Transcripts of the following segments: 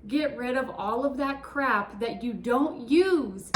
Get rid of all of that crap that you don't use.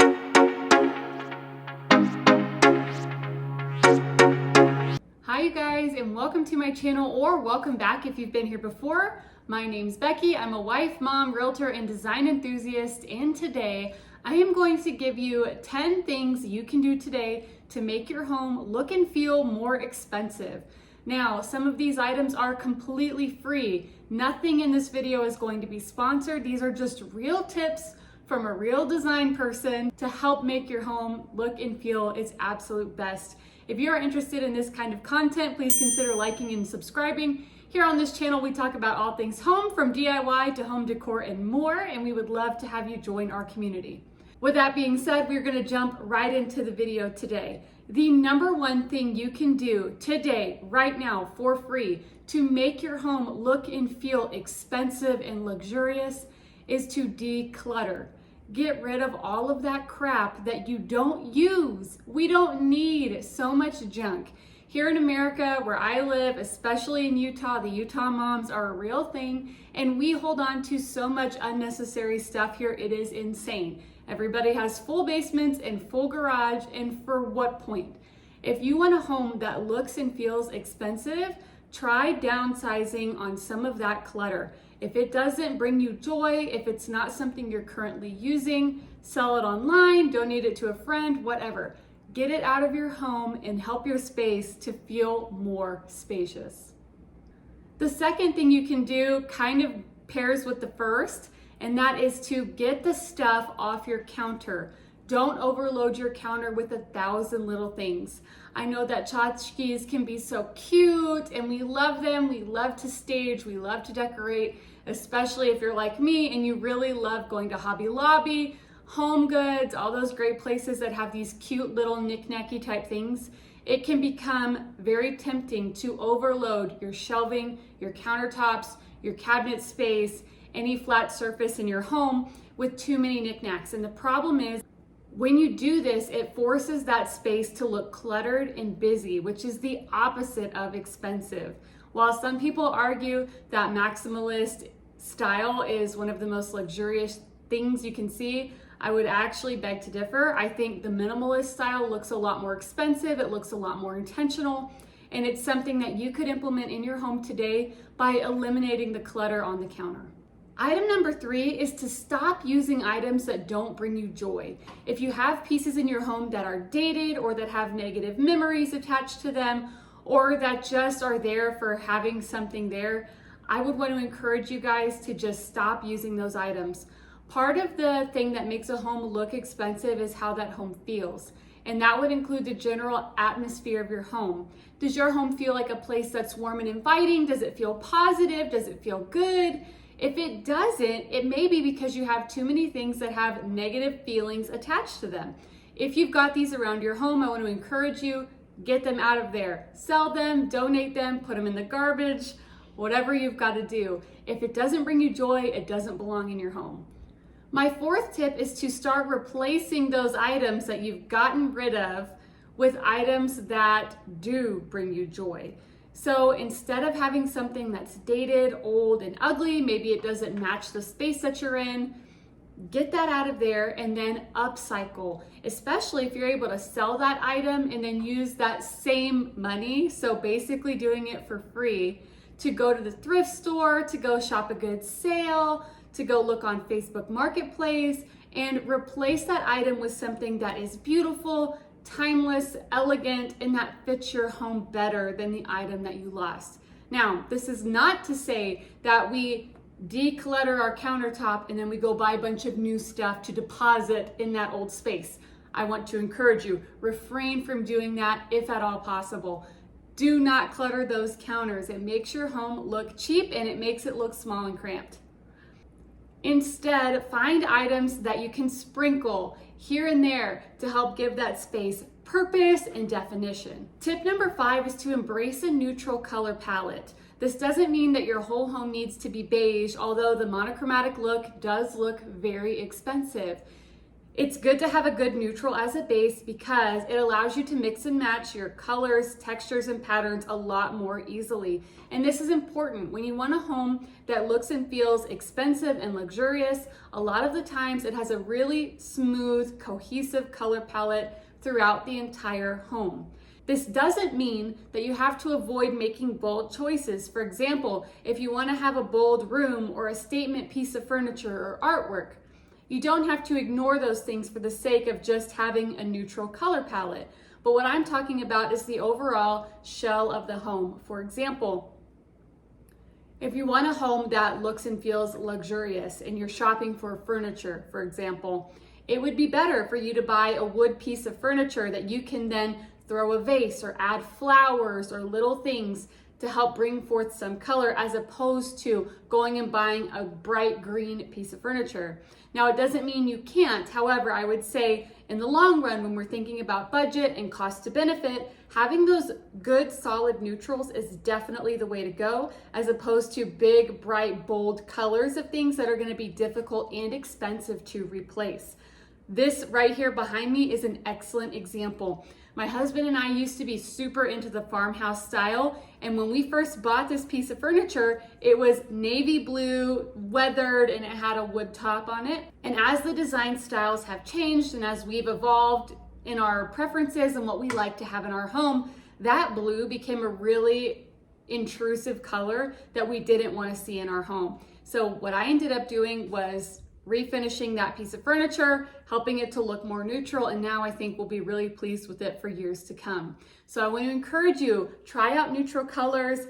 Hi you guys, and welcome to my channel, or welcome back if you've been here before. My name's Becky. I'm a wife, mom, realtor, and design enthusiast, and today I am going to give you 10 things you can do today to make your home look and feel more expensive. Now, some of these items are completely free. Nothing in this video is going to be sponsored. These are just real tips from a real design person to help make your home look and feel its absolute best. If you are interested in this kind of content, please consider liking and subscribing. Here on this channel, we talk about all things home, from DIY to home decor and more, and we would love to have you join our community. With that being said, we're gonna jump right into the video today. The number one thing you can do today, right now, for free, to make your home look and feel expensive and luxurious is to declutter. Get rid of all of that crap that you don't use. We don't need so much junk. Here in America, where I live, especially in Utah, the Utah moms are a real thing, and we hold on to so much unnecessary stuff here. It is insane. Everybody has full basements and full garage, and for what point? If you want a home that looks and feels expensive, try downsizing on some of that clutter. If it doesn't bring you joy, if it's not something you're currently using, sell it online, donate it to a friend, whatever. Get it out of your home and help your space to feel more spacious. The second thing you can do kind of pairs with the first, and that is to get the stuff off your counter. Don't overload your counter with 1,000 little things. I know that tchotchkes can be so cute and we love them. We love to stage, we love to decorate, especially if you're like me and you really love going to Hobby Lobby, Home Goods, all those great places that have these cute little knick-knacky type things. It can become very tempting to overload your shelving, your countertops, your cabinet space, any flat surface in your home with too many knickknacks. And the problem is, when you do this, it forces that space to look cluttered and busy, which is the opposite of expensive. While some people argue that maximalist style is one of the most luxurious things you can see, I would actually beg to differ. I think the minimalist style looks a lot more expensive, it looks a lot more intentional, and it's something that you could implement in your home today by eliminating the clutter on the counter. Item number 3 is to stop using items that don't bring you joy. If you have pieces in your home that are dated or that have negative memories attached to them, or that just are there for having something there, I would want to encourage you guys to just stop using those items. Part of the thing that makes a home look expensive is how that home feels. And that would include the general atmosphere of your home. Does your home feel like a place that's warm and inviting? Does it feel positive? Does it feel good? If it doesn't, it may be because you have too many things that have negative feelings attached to them. If you've got these around your home, I want to encourage you, get them out of there. Sell them, donate them, put them in the garbage, whatever you've got to do. If it doesn't bring you joy, it doesn't belong in your home. My fourth tip is to start replacing those items that you've gotten rid of with items that do bring you joy. So instead of having something that's dated, old, and ugly, maybe it doesn't match the space that you're in, get that out of there and then upcycle, especially if you're able to sell that item and then use that same money, so basically doing it for free, to go to the thrift store, to go shop a good sale, to go look on Facebook Marketplace, and replace that item with something that is beautiful, timeless, elegant, and that fits your home better than the item that you lost. Now, this is not to say that we declutter our countertop and then we go buy a bunch of new stuff to deposit in that old space. I want to encourage you, refrain from doing that if at all possible. Do not clutter those counters. It makes your home look cheap and it makes it look small and cramped. Instead, find items that you can sprinkle here and there to help give that space purpose and definition. Tip number 5 is to embrace a neutral color palette. This doesn't mean that your whole home needs to be beige, although the monochromatic look does look very expensive. It's good to have a good neutral as a base because it allows you to mix and match your colors, textures, and patterns a lot more easily. And this is important. When you want a home that looks and feels expensive and luxurious, a lot of the times it has a really smooth, cohesive color palette throughout the entire home. This doesn't mean that you have to avoid making bold choices. For example, if you want to have a bold room or a statement piece of furniture or artwork, you don't have to ignore those things for the sake of just having a neutral color palette. But what I'm talking about is the overall shell of the home. For example, if you want a home that looks and feels luxurious and you're shopping for furniture, for example, it would be better for you to buy a wood piece of furniture that you can then throw a vase or add flowers or little things to help bring forth some color, as opposed to going and buying a bright green piece of furniture. Now, it doesn't mean you can't. However, I would say in the long run, when we're thinking about budget and cost to benefit, having those good solid neutrals is definitely the way to go, as opposed to big, bright, bold colors of things that are going to be difficult and expensive to replace. This right here behind me is an excellent example. My husband and I used to be super into the farmhouse style, and when we first bought this piece of furniture, it was navy blue, weathered, and it had a wood top on it. And as the design styles have changed and as we've evolved in our preferences and what we like to have in our home, that blue became a really intrusive color that we didn't want to see in our home. So what I ended up doing was refinishing that piece of furniture, helping it to look more neutral, and now I think we'll be really pleased with it for years to come. So I want to encourage you, try out neutral colors.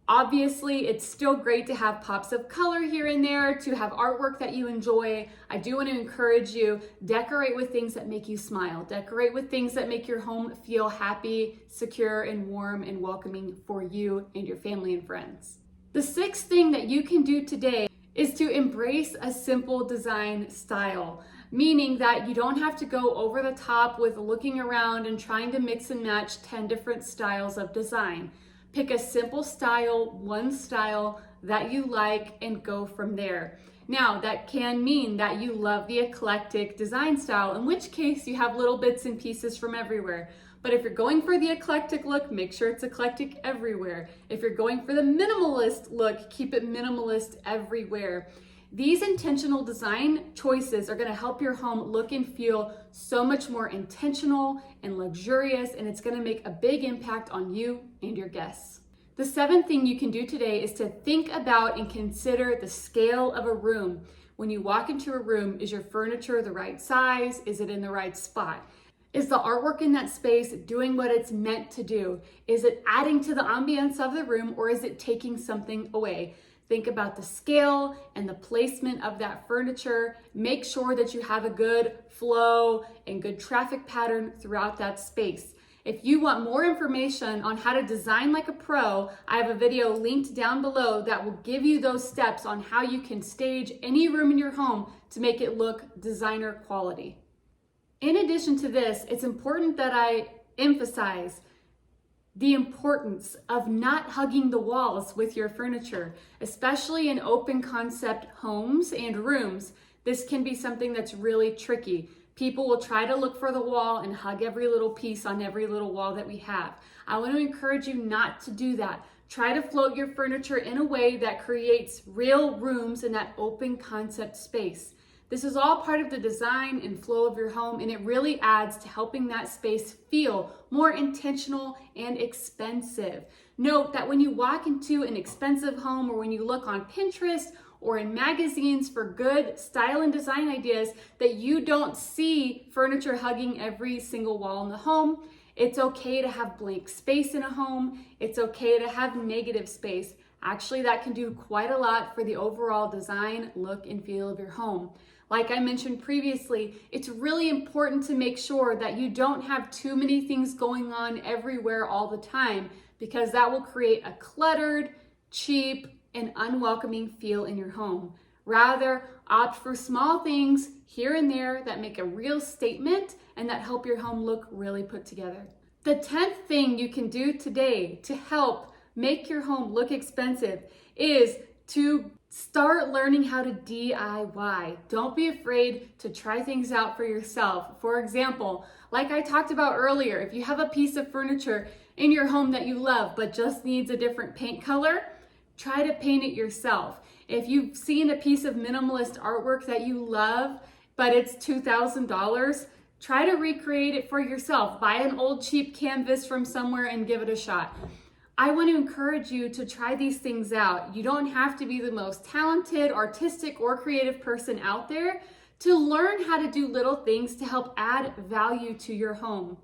Obviously, it's still great to have pops of color here and there, to have artwork that you enjoy. I do want to encourage you, decorate with things that make you smile. Decorate with things that make your home feel happy, secure, and warm and welcoming for you and your family and friends. The sixth thing that you can do today is to embrace a simple design style, meaning that you don't have to go over the top with looking around and trying to mix and match 10 different styles of design. Pick a simple style, one style that you like, and go from there. Now, that can mean that you love the eclectic design style, in which case you have little bits and pieces from everywhere. But if you're going for the eclectic look, make sure it's eclectic everywhere. If you're going for the minimalist look, keep it minimalist everywhere. These intentional design choices are going to help your home look and feel so much more intentional and luxurious, and it's going to make a big impact on you and your guests. The seventh thing you can do today is to think about and consider the scale of a room. When you walk into a room, is your furniture the right size? Is it in the right spot? Is the artwork in that space doing what it's meant to do? Is it adding to the ambience of the room, or is it taking something away? Think about the scale and the placement of that furniture. Make sure that you have a good flow and good traffic pattern throughout that space. If you want more information on how to design like a pro, I have a video linked down below that will give you those steps on how you can stage any room in your home to make it look designer quality. In addition to this, it's important that I emphasize the importance of not hugging the walls with your furniture, especially in open concept homes and rooms. This can be something that's really tricky. People will try to look for the wall and hug every little piece on every little wall that we have. I want to encourage you not to do that. Try to float your furniture in a way that creates real rooms in that open concept space. This is all part of the design and flow of your home, and it really adds to helping that space feel more intentional and expensive. Note that when you walk into an expensive home, or when you look on Pinterest or in magazines for good style and design ideas, that you don't see furniture hugging every single wall in the home. It's okay to have blank space in a home. It's okay to have negative space. Actually, that can do quite a lot for the overall design, look, and feel of your home. Like I mentioned previously, it's really important to make sure that you don't have too many things going on everywhere all the time, because that will create a cluttered, cheap, and unwelcoming feel in your home. Rather, opt for small things here and there that make a real statement and that help your home look really put together. The 10th thing you can do today to help make your home look expensive is to Start learning how to DIY. Don't be afraid to try things out for yourself. For example, like I talked about earlier, if you have a piece of furniture in your home that you love but just needs a different paint color, try to paint it yourself. If you've seen a piece of minimalist artwork that you love, but it's $2,000, try to recreate it for yourself. Buy an old cheap canvas from somewhere and give it a shot. I want to encourage you to try these things out. You don't have to be the most talented, artistic, or creative person out there to learn how to do little things to help add value to your home.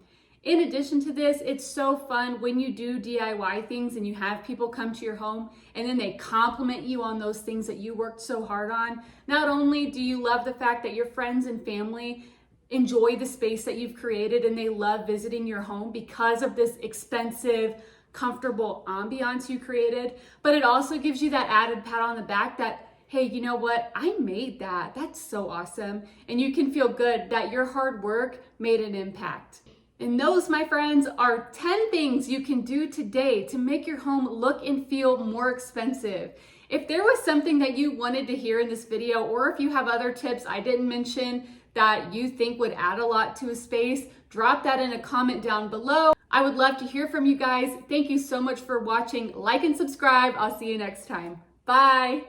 In addition to this, it's so fun when you do DIY things and you have people come to your home and then they compliment you on those things that you worked so hard on. Not only do you love the fact that your friends and family enjoy the space that you've created and they love visiting your home because of this expensive, comfortable ambiance you created, but it also gives you that added pat on the back that, hey, you know what? I made that. That's so awesome. And you can feel good that your hard work made an impact. And those, my friends, are 10 things you can do today to make your home look and feel more expensive. If there was something that you wanted to hear in this video, or if you have other tips I didn't mention that you think would add a lot to a space, drop that in a comment down below. I would love to hear from you guys. Thank you so much for watching. Like and subscribe. I'll see you next time. Bye.